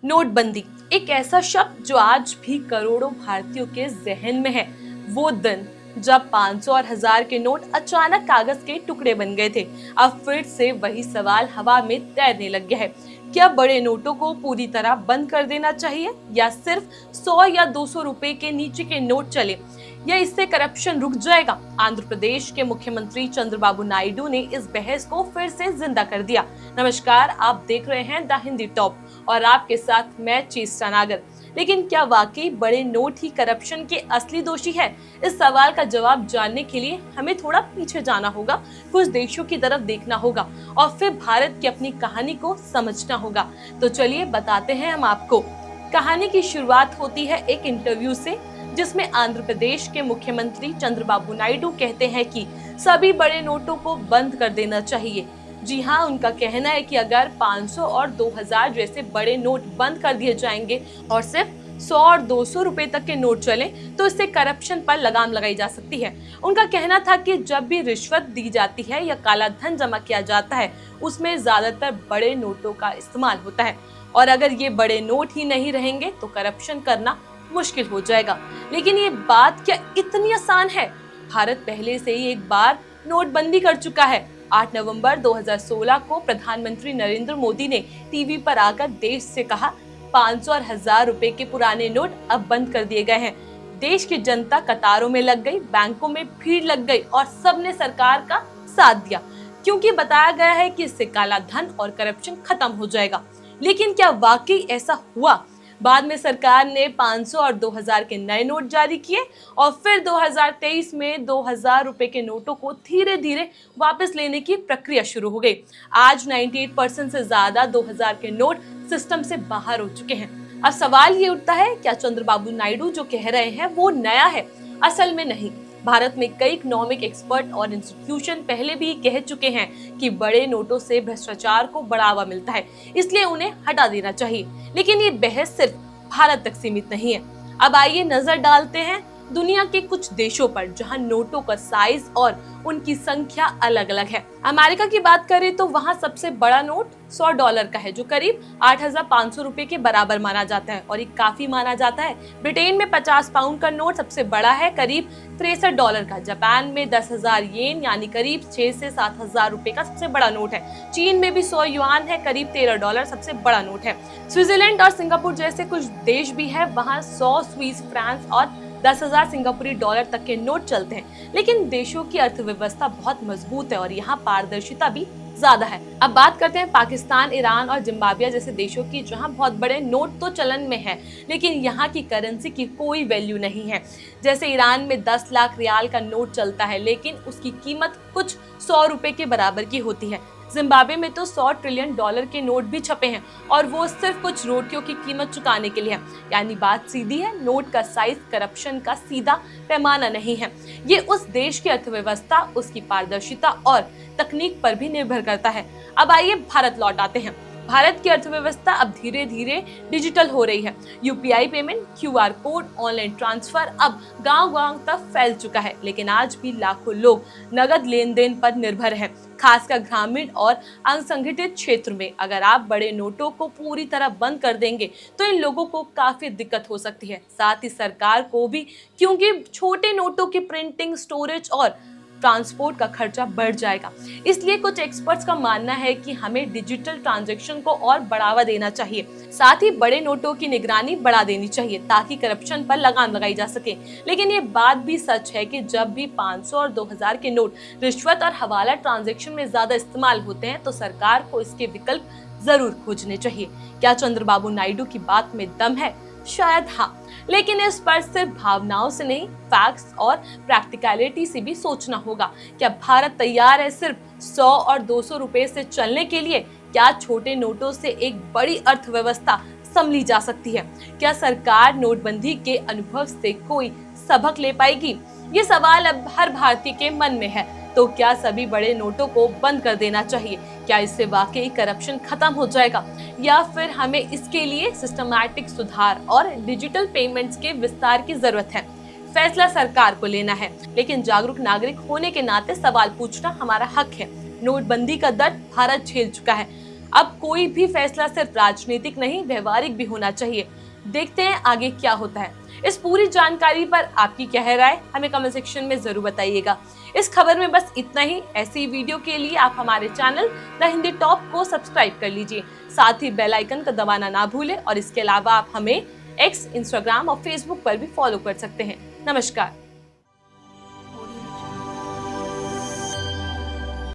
नोटबंदी एक ऐसा शब्द जो आज भी करोड़ों भारतीयों के जहन में है। वो दिन जब 500 और 1000 के नोट अचानक कागज के टुकड़े बन गए थे। अब फिर से वही सवाल हवा में तैरने लग गया है। क्या बड़े नोटों को पूरी तरह बंद कर देना चाहिए या सिर्फ 100 या 200 रुपए के नीचे के नोट चले, या इससे करप्शन रुक जाएगा? आंध्र प्रदेश के मुख्यमंत्री चंद्रबाबू नायडू ने इस बहस को फिर से जिंदा कर दिया। नमस्कार, आप देख रहे हैं द हिंदी टॉप और आपके साथ मैं चेष्टा नागर। लेकिन क्या वाकई बड़े नोट ही करप्शन के असली दोषी है? इस सवाल का जवाब जानने के लिए हमें थोड़ा पीछे जाना होगा, कुछ देशों की तरफ देखना होगा और फिर भारत की अपनी कहानी को समझना होगा। तो चलिए बताते हैं हम आपको। कहानी की शुरुआत होती है एक इंटरव्यू से, जिसमें आंध्र प्रदेश के मुख्यमंत्री चंद्रबाबू नायडू कहते हैं कि सभी बड़े नोटों को बंद कर देना चाहिए। जी हाँ, उनका कहना है कि अगर 500 और 2000 जैसे बड़े नोट बंद कर दिए जाएंगे और सिर्फ 100 और 200 रुपए तक के नोट चले तो इससे करप्शन पर लगाम लगाई जा सकती है। उनका कहना था कि जब भी रिश्वत दी जाती है या काला धन जमा किया जाता है, उसमें ज्यादातर बड़े नोटों का इस्तेमाल होता है और अगर ये बड़े नोट ही नहीं रहेंगे तो करप्शन करना मुश्किल हो जाएगा। लेकिन ये बात क्या इतनी आसान है? भारत पहले से ही एक बार नोटबंदी कर चुका है। 8 नवंबर 2016 को प्रधानमंत्री नरेंद्र मोदी ने टीवी पर आकर देश से कहा, 500 और 1000 रुपए के पुराने नोट अब बंद कर दिए गए हैं। देश की जनता कतारों में लग गई, बैंकों में भीड़ लग गई और सबने सरकार का साथ दिया, क्योंकि बताया गया है कि इससे काला धन और करप्शन खत्म हो जाएगा। लेकिन क्या वाकई ऐसा हुआ? बाद में सरकार ने 500 और 2000 के नए नोट जारी किए और फिर 2023 में 2000 रुपए के नोटों को धीरे धीरे वापस लेने की प्रक्रिया शुरू हो गई। आज 98% से ज्यादा 2000 के नोट सिस्टम से बाहर हो चुके हैं। अब सवाल ये उठता है, क्या चंद्रबाबू नायडू जो कह रहे हैं वो नया है? असल में नहीं। भारत में कई इकोनॉमिक एक्सपर्ट और इंस्टीट्यूशन पहले भी कह चुके हैं कि बड़े नोटों से भ्रष्टाचार को बढ़ावा मिलता है, इसलिए उन्हें हटा देना चाहिए। लेकिन ये बहस सिर्फ भारत तक सीमित नहीं है। अब आइए नजर डालते हैं दुनिया के कुछ देशों पर जहां नोटों का साइज और उनकी संख्या अलग अलग है। अमेरिका की बात करें तो वहां सबसे बड़ा नोट $100 का है, जो करीब 8500 रुपए के बराबर माना जाता है और ये काफी माना जाता है। ब्रिटेन में 50 पाउंड का नोट सबसे बड़ा है, करीब $63 का। जापान में 10,000 येन यानी करीब 6 से 7,000 रुपए का सबसे बड़ा नोट है। चीन में भी 100 युआन है, करीब $13 सबसे बड़ा नोट है। स्विट्जरलैंड और सिंगापुर जैसे कुछ देश भी है, वहाँ 100 स्विस फ्रांक और 10,000 सिंगापुरी डॉलर तक के नोट चलते हैं। लेकिन देशों की अर्थव्यवस्था बहुत मजबूत है और यहाँ पारदर्शिता भी ज्यादा है। अब बात करते हैं पाकिस्तान, ईरान और जिम्बाब्वे जैसे देशों की, जहाँ बहुत बड़े नोट तो चलन में है लेकिन यहाँ की करेंसी की कोई वैल्यू नहीं है। जैसे ईरान में 10 लाख रियाल का नोट चलता है लेकिन उसकी कीमत कुछ 100 रुपए के बराबर की होती है। जिम्बाब्वे में तो $100 ट्रिलियन के नोट भी छपे हैं और वो सिर्फ कुछ रोटियों की कीमत चुकाने के लिए है। यानी बात सीधी है, नोट का साइज करप्शन का सीधा पैमाना नहीं है। ये उस देश की अर्थव्यवस्था, उसकी पारदर्शिता और तकनीक पर भी निर्भर करता है। अब आइए भारत लौट आते हैं। भारत की अर्थव्यवस्था अब धीरे धीरे डिजिटल हो रही है। UPI payment, QR code, online transfer अब गांव-गांव तक फैल चुका है, लेकिन आज भी लाखों लोग नगद लेन देन पर निर्भर हैं, खासकर ग्रामीण और असंगठित क्षेत्र में। अगर आप बड़े नोटों को पूरी तरह बंद कर देंगे तो इन लोगों को काफी दिक्कत हो सकती है, साथ ही सरकार को भी, क्योंकि छोटे नोटों की प्रिंटिंग, स्टोरेज और ट्रांसपोर्ट का खर्चा बढ़ जाएगा। इसलिए कुछ एक्सपर्ट्स का मानना है कि हमें डिजिटल ट्रांजैक्शन को और बढ़ावा देना चाहिए, साथ ही बड़े नोटों की निगरानी बढ़ा देनी चाहिए ताकि करप्शन पर लगाम लगाई जा सके। लेकिन ये बात भी सच है कि जब भी 500 और 2000 के नोट रिश्वत और हवाला ट्रांजैक्शन में ज्यादा इस्तेमाल होते हैं तो सरकार को इसके विकल्प जरूर खोजने चाहिए। क्या चंद्रबाबू नायडू की बात में दम है? शायद हाँ, लेकिन इस पर सिर्फ भावनाओं से नहीं, फैक्ट्स और प्रैक्टिकलिटी से भी सोचना होगा। क्या भारत तैयार है सिर्फ 100 और 200 रुपए से चलने के लिए? क्या छोटे नोटों से एक बड़ी अर्थव्यवस्था संभली जा सकती है? क्या सरकार नोटबंदी के अनुभव से कोई सबक ले पाएगी? ये सवाल अब हर भारतीय के मन में है। तो क्या सभी बड़े नोटों को बंद कर देना चाहिए? क्या इससे वाकई करप्शन खत्म हो जाएगा या फिर हमें इसके लिए सिस्टमैटिक सुधार और डिजिटल पेमेंट्स के विस्तार की जरूरत है? फैसला सरकार को लेना है, लेकिन जागरूक नागरिक होने के नाते सवाल पूछना हमारा हक है। नोटबंदी का दर्द भारत झेल चुका है, अब कोई भी फैसला सिर्फ राजनीतिक नहीं, व्यवहारिक भी होना चाहिए। देखते हैं आगे क्या होता है। इस पूरी जानकारी पर आपकी क्या है राय, हमें कमेंट सेक्शन में जरूर बताइएगा। इस खबर में बस इतना ही। ऐसी वीडियो के लिए आप हमारे चैनल द हिंदी टॉप को सब्सक्राइब कर लीजिए, साथ ही बेल आइकन का दबाना ना भूलें। और इसके अलावा आप हमें एक्स, इंस्टाग्राम और फेसबुक पर भी फॉलो कर सकते हैं। नमस्कार।